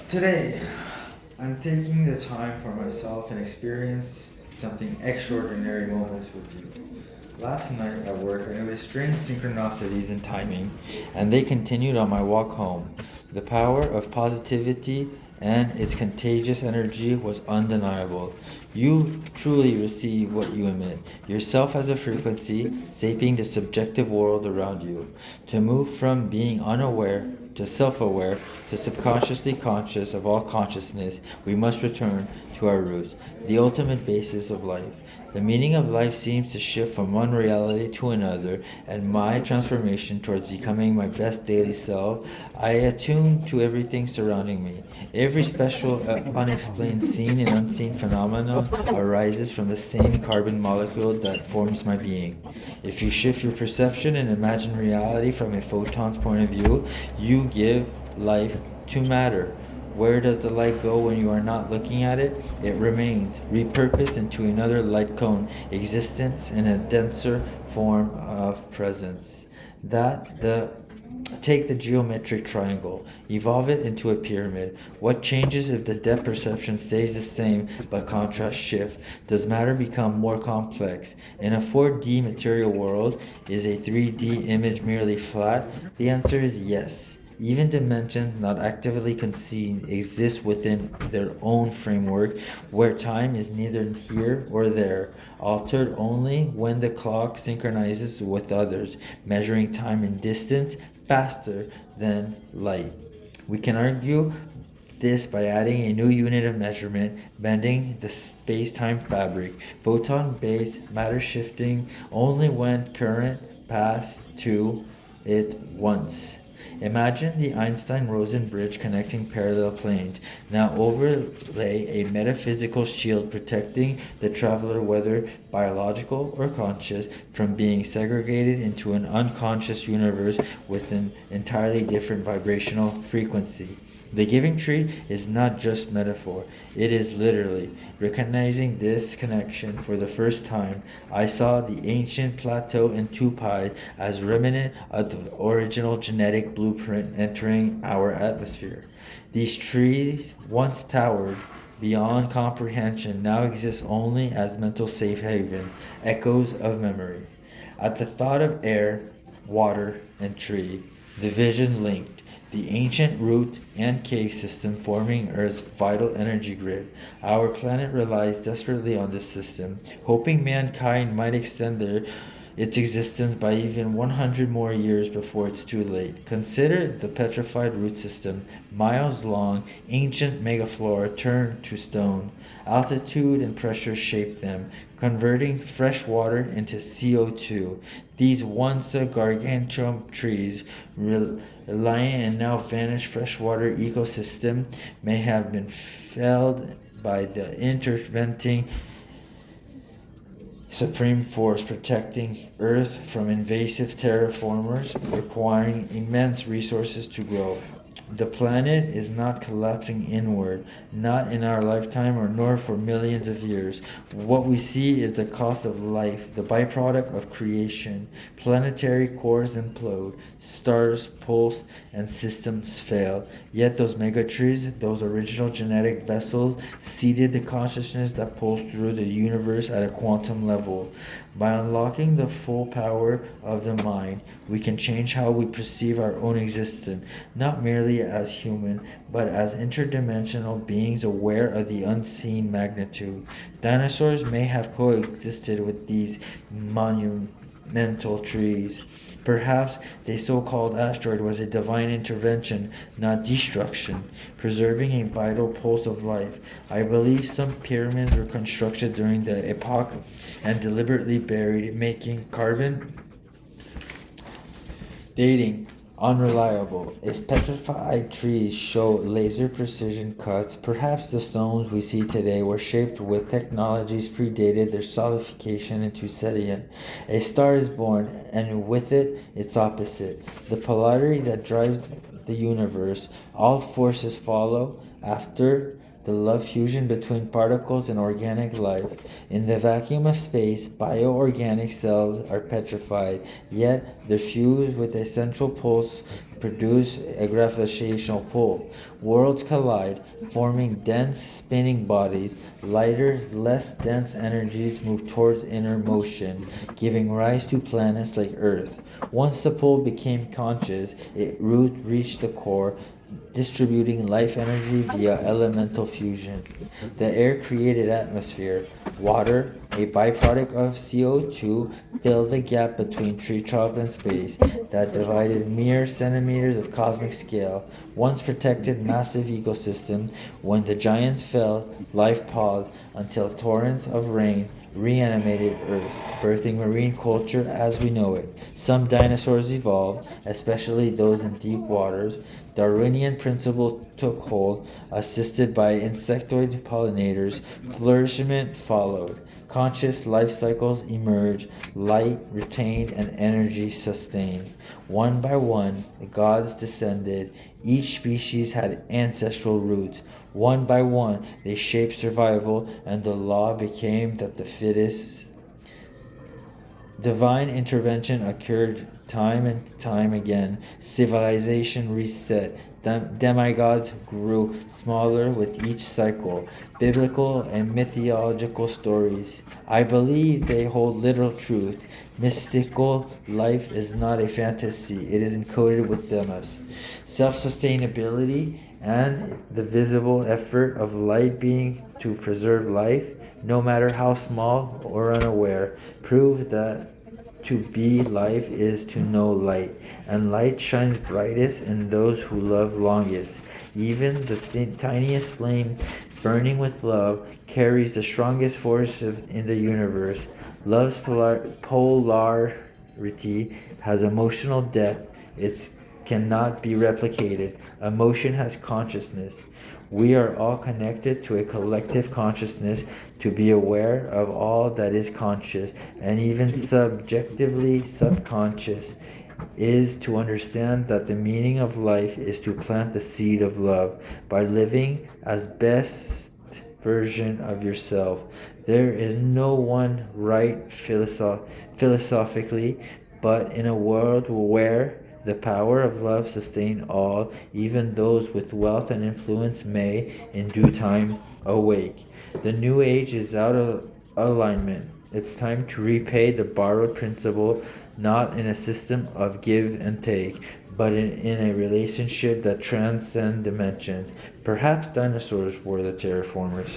Today, I'm taking the time for myself and experience something extraordinary moments with you. Last night at work, I noticed strange synchronicities in timing, and they continued on my walk home. The power of positivity and its contagious energy was undeniable. You truly receive what you emit, yourself as a frequency, shaping the subjective world around you. To move from being unaware to self aware to subconsciously conscious of all consciousness, we must return to our roots, the ultimate basis of life. The meaning of life seems to shift from one reality to another, and my transformation towards becoming my best daily self, I attune to everything surrounding me. Every special, unexplained seen and unseen phenomenon arises from the same carbon molecule that forms my being. If you shift your perception and imagine reality from a photon's point of view, you give life to matter. Where does the light go when you are not looking at it? It remains, repurposed into another light cone, existence in a denser form of presence. That the Take the geometric triangle, evolve it into a pyramid. What changes if the depth perception stays the same but contrast shift? Does matter become more complex? In a 4D material world, is a 3D image merely flat? The answer is yes. Even dimensions not actively conceived exist within their own framework, where time is neither here or there, altered only when the clock synchronizes with others, measuring time in distance faster than light. We can argue this by adding a new unit of measurement, bending the space-time fabric, photon-based matter shifting only when current pass to it once. Imagine the Einstein-Rosen bridge connecting parallel planes. Now overlay a metaphysical shield protecting the traveler, whether biological or conscious, from being segregated into an unconscious universe with an entirely different vibrational frequency. The giving tree is not just metaphor, it is literally. Recognizing this connection for the first time, I saw the ancient plateau in Tupai as remnant of the original genetic blueprint entering our atmosphere. These trees once towered beyond comprehension now exist only as mental safe havens, echoes of memory. At the thought of air, water, and tree, the vision linked the ancient root and cave system forming Earth's vital energy grid. Our planet relies desperately on this system, hoping mankind might extend its existence by even 100 more years before it's too late. Consider the petrified root system, miles long, ancient megaflora turned to stone. Altitude and pressure shape them, converting fresh water into CO2. These once gargantuan trees, reliant and now vanished freshwater ecosystem, may have been felled by the interventing supreme force protecting Earth from invasive terraformers requiring immense resources to grow. The planet is not collapsing inward, not in our lifetime or nor for millions of years. What we see is the cost of life, the byproduct of creation. Planetary cores implode, stars pulse, and systems fail. Yet those megatrees, those original genetic vessels, seeded the consciousness that pulls through the universe at a quantum level. By unlocking the full power of the mind, we can change how we perceive our own existence, not merely as human, but as interdimensional beings aware of the unseen magnitude. Dinosaurs may have coexisted with these monumental trees. Perhaps the so-called asteroid was a divine intervention, not destruction, preserving a vital pulse of life. I believe some pyramids were constructed during the epoch and deliberately buried, making carbon dating unreliable. If petrified trees show laser precision cuts, perhaps the stones we see today were shaped with technologies predated their solidification into sediment. A star is born, and with it, its opposite. The polarity that drives the universe. All forces follow after the love fusion between particles and organic life. In the vacuum of space, bioorganic cells are petrified, yet they're fused with a central pulse produce a gravitational pull. Worlds collide, forming dense spinning bodies. Lighter, less dense energies move towards inner motion, giving rise to planets like Earth. Once the pull became conscious, its root reached the core, distributing life energy via elemental fusion. The air created atmosphere. Water, a byproduct of CO2, filled the gap between treetop and space that divided mere centimeters of cosmic scale. Once protected massive ecosystem. When the giants fell, life paused until torrents of rain reanimated Earth, birthing marine culture as we know it. Some dinosaurs evolved, especially those in deep waters. Darwinian principle took hold, assisted by insectoid pollinators. Flourishment followed. Conscious life cycles emerged, light retained and energy sustained. One by one, the gods descended. Each species had ancestral roots. One by one, they shaped survival, and the law became that the fittest. Divine intervention occurred time and time again. Civilization reset. Demigods grew smaller with each cycle. Biblical and mythological stories. I believe they hold literal truth. Mystical life is not a fantasy, it is encoded within us. Self-sustainability and the visible effort of light being to preserve life, no matter how small or unaware, prove that to be life is to know light, and light shines brightest in those who love longest. Even the tiniest flame burning with love carries the strongest force in the universe. Love's polarity has emotional depth. It cannot be replicated. Emotion has consciousness. We are all connected to a collective consciousness. To be aware of all that is conscious and even subjectively subconscious is to understand that the meaning of life is to plant the seed of love by living as best version of yourself. There is no one right philosophically, but in a world where the power of love sustains all, even those with wealth and influence may, in due time, awake. The new age is out of alignment. It's time to repay the borrowed principle, not in a system of give and take, but in a relationship that transcends dimensions. Perhaps dinosaurs were the terraformers.